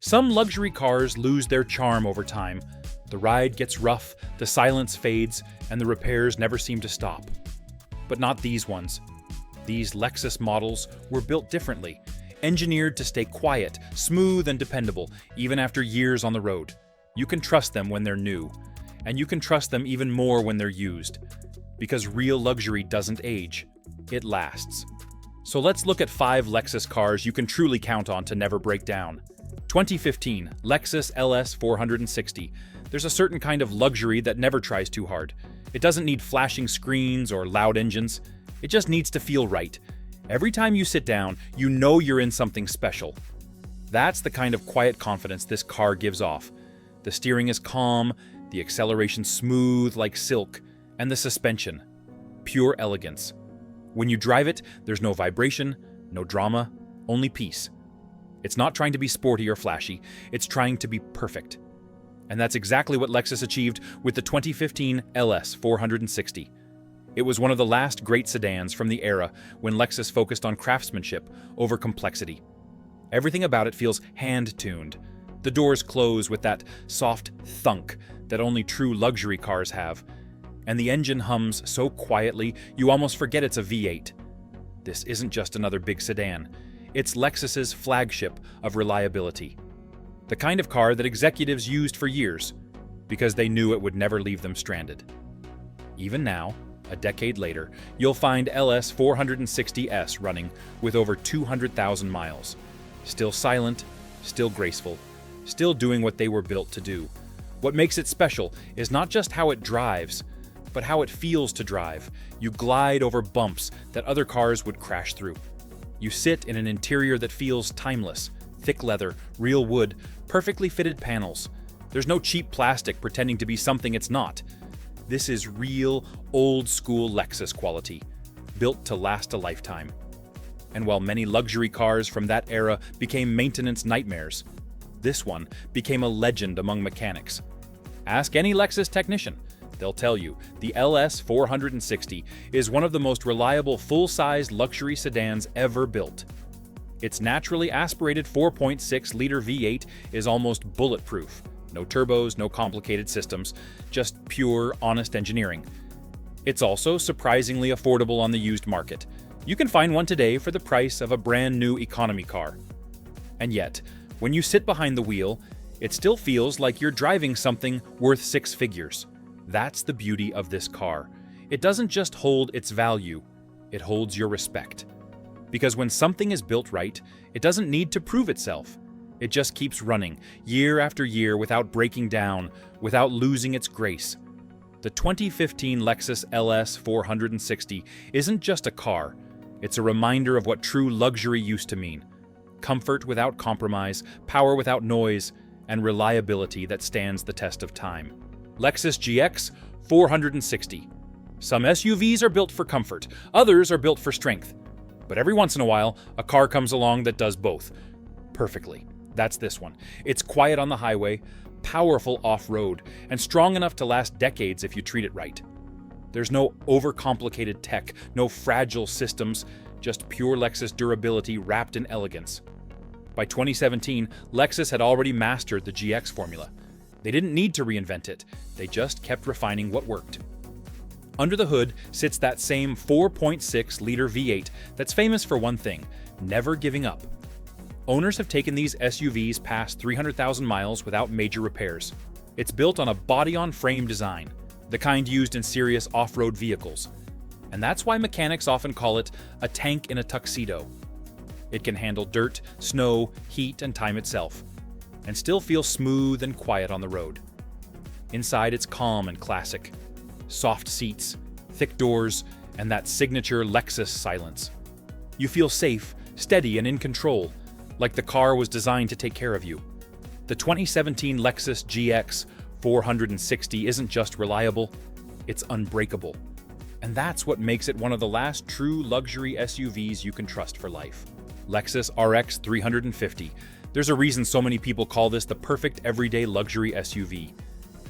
Some luxury cars lose their charm over time. The ride gets rough, the silence fades, and the repairs never seem to stop. But not these ones. These Lexus models were built differently, engineered to stay quiet, smooth, and dependable, even after years on the road. You can trust them when they're new, and you can trust them even more when they're used. Because real luxury doesn't age, it lasts. So let's look at 5 Lexus cars you can truly count on to never break down. 2015 Lexus LS 460. There's a certain kind of luxury that never tries too hard. It doesn't need flashing screens or loud engines. It just needs to feel right. Every time you sit down, you know you're in something special. That's the kind of quiet confidence this car gives off. The steering is calm, the acceleration smooth like silk, and the suspension, pure elegance. When you drive it, there's no vibration, no drama, only peace. It's not trying to be sporty or flashy, it's trying to be perfect. And that's exactly what Lexus achieved with the 2015 LS 460. It was one of the last great sedans from the era when Lexus focused on craftsmanship over complexity. Everything about it feels hand-tuned. The doors close with that soft thunk that only true luxury cars have. And the engine hums so quietly you almost forget it's a V8. This isn't just another big sedan. It's Lexus's flagship of reliability. The kind of car that executives used for years because they knew it would never leave them stranded. Even now, a decade later, you'll find LS 460S running with over 200,000 miles. Still silent, still graceful, still doing what they were built to do. What makes it special is not just how it drives, but how it feels to drive. You glide over bumps that other cars would crash through. You sit in an interior that feels timeless. Thick leather, real wood, perfectly fitted panels. There's no cheap plastic pretending to be something it's not. This is real, old-school Lexus quality, built to last a lifetime. And while many luxury cars from that era became maintenance nightmares, this one became a legend among mechanics. Ask any Lexus technician. They'll tell you the LS 460 is one of the most reliable full-size luxury sedans ever built. Its naturally aspirated 4.6-liter V8 is almost bulletproof. No turbos, no complicated systems, just pure, honest engineering. It's also surprisingly affordable on the used market. You can find one today for the price of a brand new economy car. And yet, when you sit behind the wheel, it still feels like you're driving something worth 6 figures. That's the beauty of this car. It doesn't just hold its value, it holds your respect. Because when something is built right, it doesn't need to prove itself. It just keeps running, year after year, without breaking down, without losing its grace. The 2015 Lexus LS 460 isn't just a car, it's a reminder of what true luxury used to mean. Comfort without compromise, power without noise, and reliability that stands the test of time. Lexus GX 460. Some SUVs are built for comfort, others are built for strength. But every once in a while, a car comes along that does both perfectly. That's this one. It's quiet on the highway, powerful off-road, and strong enough to last decades if you treat it right. There's no overcomplicated tech, no fragile systems, just pure Lexus durability wrapped in elegance. By 2017, Lexus had already mastered the GX formula. They didn't need to reinvent it, they just kept refining what worked. Under the hood sits that same 4.6-liter V8 that's famous for one thing: never giving up. Owners have taken these SUVs past 300,000 miles without major repairs. It's built on a body-on-frame design, the kind used in serious off-road vehicles. And that's why mechanics often call it a tank in a tuxedo. It can handle dirt, snow, heat, and time itself, and still feel smooth and quiet on the road. Inside, it's calm and classic. Soft seats, thick doors, and that signature Lexus silence. You feel safe, steady, and in control, like the car was designed to take care of you. The 2017 Lexus GX 460 isn't just reliable, it's unbreakable. And that's what makes it one of the last true luxury SUVs you can trust for life. Lexus RX 350. There's a reason so many people call this the perfect everyday luxury SUV.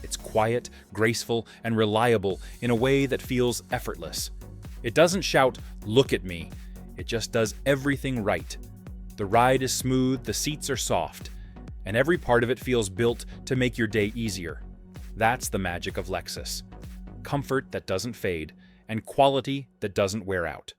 It's quiet, graceful, and reliable in a way that feels effortless. It doesn't shout, "Look at me." It just does everything right. The ride is smooth, the seats are soft, and every part of it feels built to make your day easier. That's the magic of Lexus. Comfort that doesn't fade, and quality that doesn't wear out.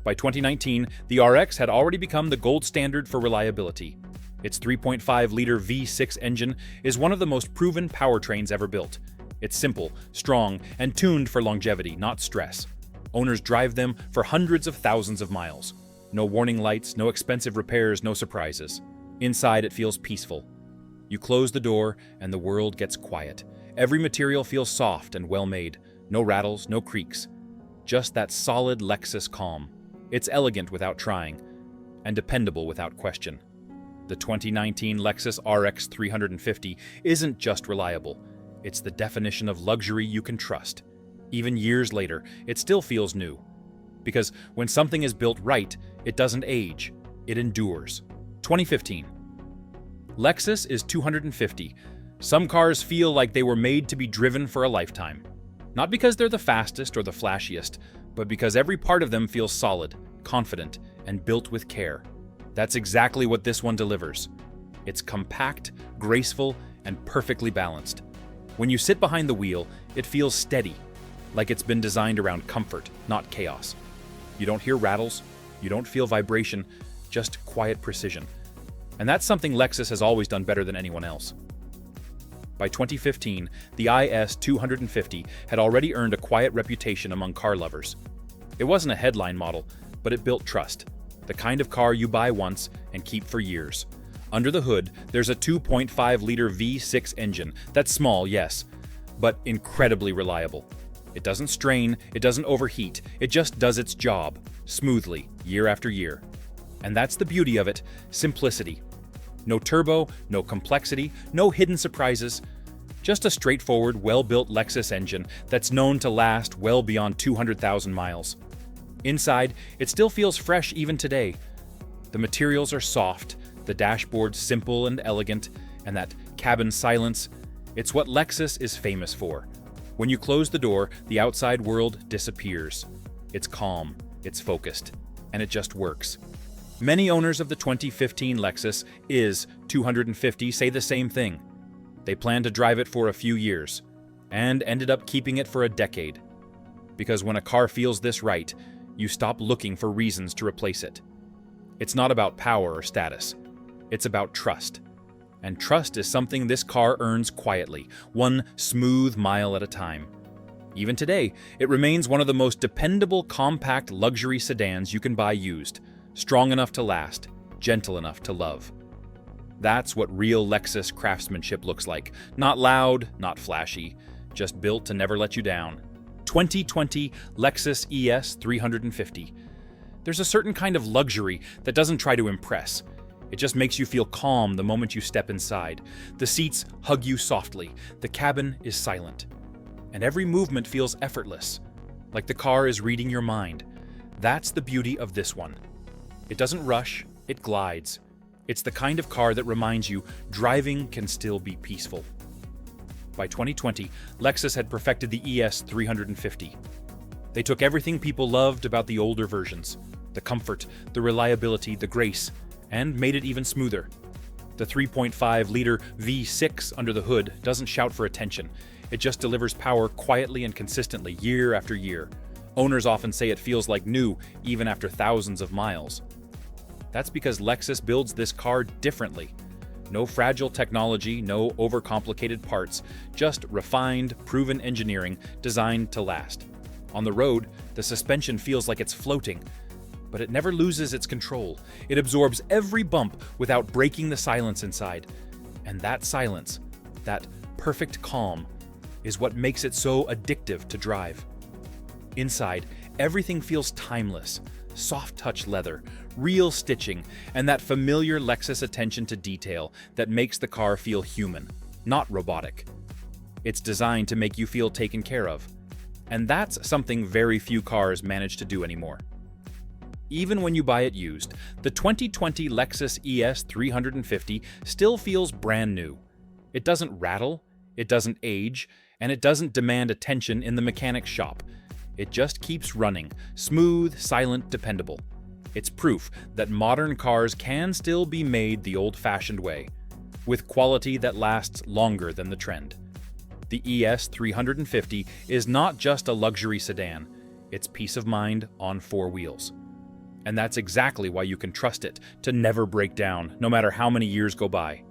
By 2019, the RX had already become the gold standard for reliability. Its 3.5-liter V6 engine is one of the most proven powertrains ever built. It's simple, strong, and tuned for longevity, not stress. Owners drive them for hundreds of thousands of miles. No warning lights, no expensive repairs, no surprises. Inside, it feels peaceful. You close the door, and the world gets quiet. Every material feels soft and well-made. No rattles, no creaks. Just that solid Lexus calm. It's elegant without trying, and dependable without question. The 2019 Lexus RX 350 isn't just reliable. It's the definition of luxury you can trust. Even years later, it still feels new. Because when something is built right, it doesn't age. It endures. 2015. Lexus is 250. Some cars feel like they were made to be driven for a lifetime. Not because they're the fastest or the flashiest, but because every part of them feels solid, confident, and built with care. That's exactly what this one delivers. It's compact, graceful, and perfectly balanced. When you sit behind the wheel, it feels steady, like it's been designed around comfort, not chaos. You don't hear rattles, you don't feel vibration, just quiet precision. And that's something Lexus has always done better than anyone else. By 2015, the IS 250 had already earned a quiet reputation among car lovers. It wasn't a headline model, but it built trust. The kind of car you buy once and keep for years. Under the hood, there's a 2.5-liter V6 engine that's small, yes, but incredibly reliable. It doesn't strain, it doesn't overheat, it just does its job, smoothly, year after year. And that's the beauty of it, simplicity. No turbo, no complexity, no hidden surprises. Just a straightforward, well-built Lexus engine that's known to last well beyond 200,000 miles. Inside, it still feels fresh even today. The materials are soft, the dashboard simple and elegant, and that cabin silence, it's what Lexus is famous for. When you close the door, the outside world disappears. It's calm, it's focused, and it just works. Many owners of the 2015 Lexus IS 250 say the same thing. They plan to drive it for a few years, and ended up keeping it for a decade. Because when a car feels this right, you stop looking for reasons to replace it. It's not about power or status. It's about trust. And trust is something this car earns quietly, one smooth mile at a time. Even today, it remains one of the most dependable compact luxury sedans you can buy used. Strong enough to last, gentle enough to love. That's what real Lexus craftsmanship looks like. Not loud, not flashy, just built to never let you down. 2020 Lexus ES 350. There's a certain kind of luxury that doesn't try to impress. It just makes you feel calm the moment you step inside. The seats hug you softly, the cabin is silent, and every movement feels effortless, like the car is reading your mind. That's the beauty of this one. It doesn't rush, it glides. It's the kind of car that reminds you driving can still be peaceful. By 2020, Lexus had perfected the ES 350. They took everything people loved about the older versions, the comfort, the reliability, the grace, and made it even smoother. The 3.5-liter V6 under the hood doesn't shout for attention. It just delivers power quietly and consistently year after year. Owners often say it feels like new even after thousands of miles. That's because Lexus builds this car differently. No fragile technology, no overcomplicated parts, just refined, proven engineering designed to last. On the road, the suspension feels like it's floating, but it never loses its control. It absorbs every bump without breaking the silence inside. And that silence, that perfect calm, is what makes it so addictive to drive. Inside, everything feels timeless. Soft-touch leather, real stitching, and that familiar Lexus attention to detail that makes the car feel human, not robotic. It's designed to make you feel taken care of. And that's something very few cars manage to do anymore. Even when you buy it used, the 2020 Lexus ES 350 still feels brand new. It doesn't rattle, it doesn't age, and it doesn't demand attention in the mechanic's shop. It just keeps running, smooth, silent, dependable. It's proof that modern cars can still be made the old-fashioned way, with quality that lasts longer than the trend. The ES 350 is not just a luxury sedan, it's peace of mind on four wheels. And that's exactly why you can trust it to never break down, no matter how many years go by.